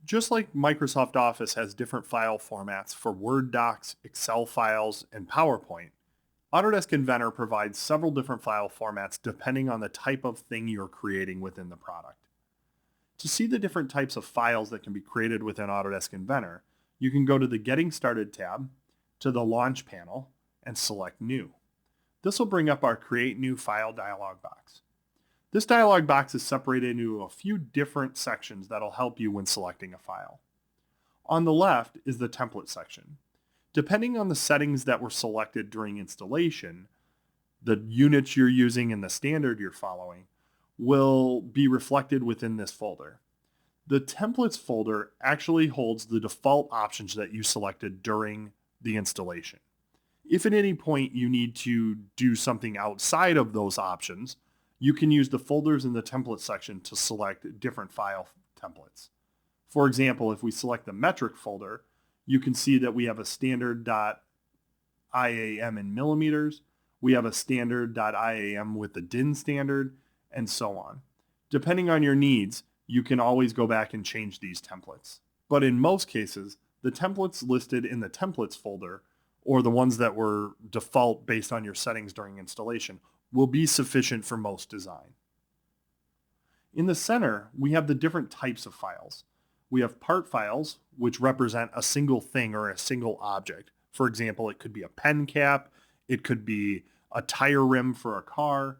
Just like Microsoft Office has different file formats for Word docs, Excel files, and PowerPoint, Autodesk Inventor provides several different file formats depending on the type of thing you're creating within the product. To see the different types of files that can be created within Autodesk Inventor, you can go to the Getting Started tab, to the Launch panel, and select New. This will bring up our Create New File dialog box. This dialog box is separated into a few different sections that'll help you when selecting a file. On the left is the Template section. Depending on the settings that were selected during installation, the units you're using and the standard you're following will be reflected within this folder. The Templates folder actually holds the default options that you selected during the installation. If at any point you need to do something outside of those options, you can use the folders in the template section to select different file templates. For example, if we select the metric folder, you can see that we have a standard.iam in millimeters, we have a standard.iam with the DIN standard, and so on. Depending on your needs, you can always go back and change these templates. But in most cases, the templates listed in the templates folder, or the ones that were default based on your settings during installation, will be sufficient for most design. In the center, we have the different types of files. We have part files, which represent a single thing or a single object. For example, it could be a pen cap, it could be a tire rim for a car,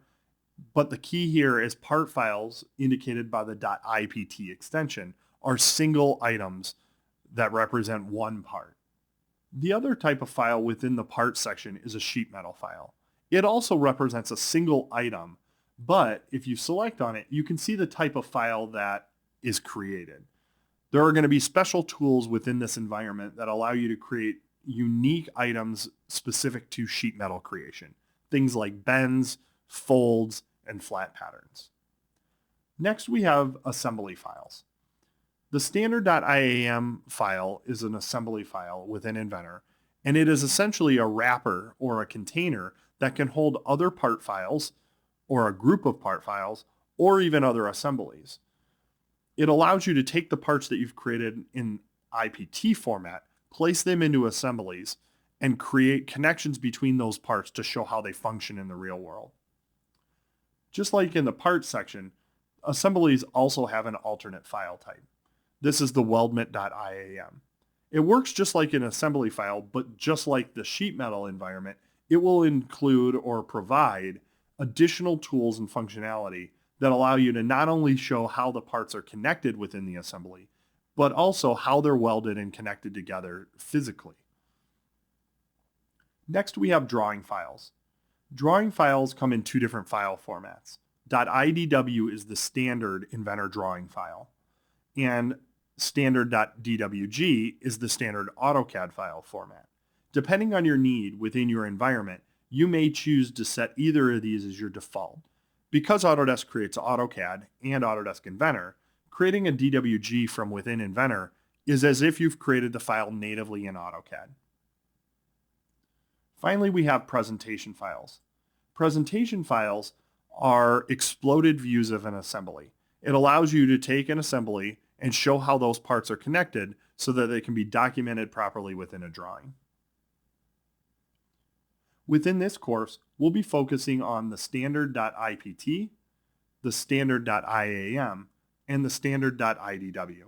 but the key here is part files indicated by the .ipt extension are single items that represent one part. The other type of file within the parts section is a sheet metal file. It also represents a single item, but if you select on it, you can see the type of file that is created. There are going to be special tools within this environment that allow you to create unique items specific to sheet metal creation. Things like bends, folds, and flat patterns. Next, we have assembly files. The standard.iam file is an assembly file within Inventor, and it is essentially a wrapper or a container that can hold other part files or a group of part files or even other assemblies. It allows you to take the parts that you've created in IPT format, place them into assemblies, and create connections between those parts to show how they function in the real world. Just like in the parts section, assemblies also have an alternate file type. This is the weldment.iam. It works just like an assembly file, but just like the sheet metal environment, it will include or provide additional tools and functionality that allow you to not only show how the parts are connected within the assembly, but also how they're welded and connected together physically. Next, we have drawing files. Drawing files come in two different file formats. .idw is the standard Inventor drawing file, and standard.dwg is the standard AutoCAD file format. Depending on your need within your environment, you may choose to set either of these as your default. Because Autodesk creates AutoCAD and Autodesk Inventor, creating a DWG from within Inventor is as if you've created the file natively in AutoCAD. Finally, we have presentation files. Presentation files are exploded views of an assembly. It allows you to take an assembly and show how those parts are connected so that they can be documented properly within a drawing. Within this course, we'll be focusing on the standard.ipt, the standard.iam, and the standard.idw.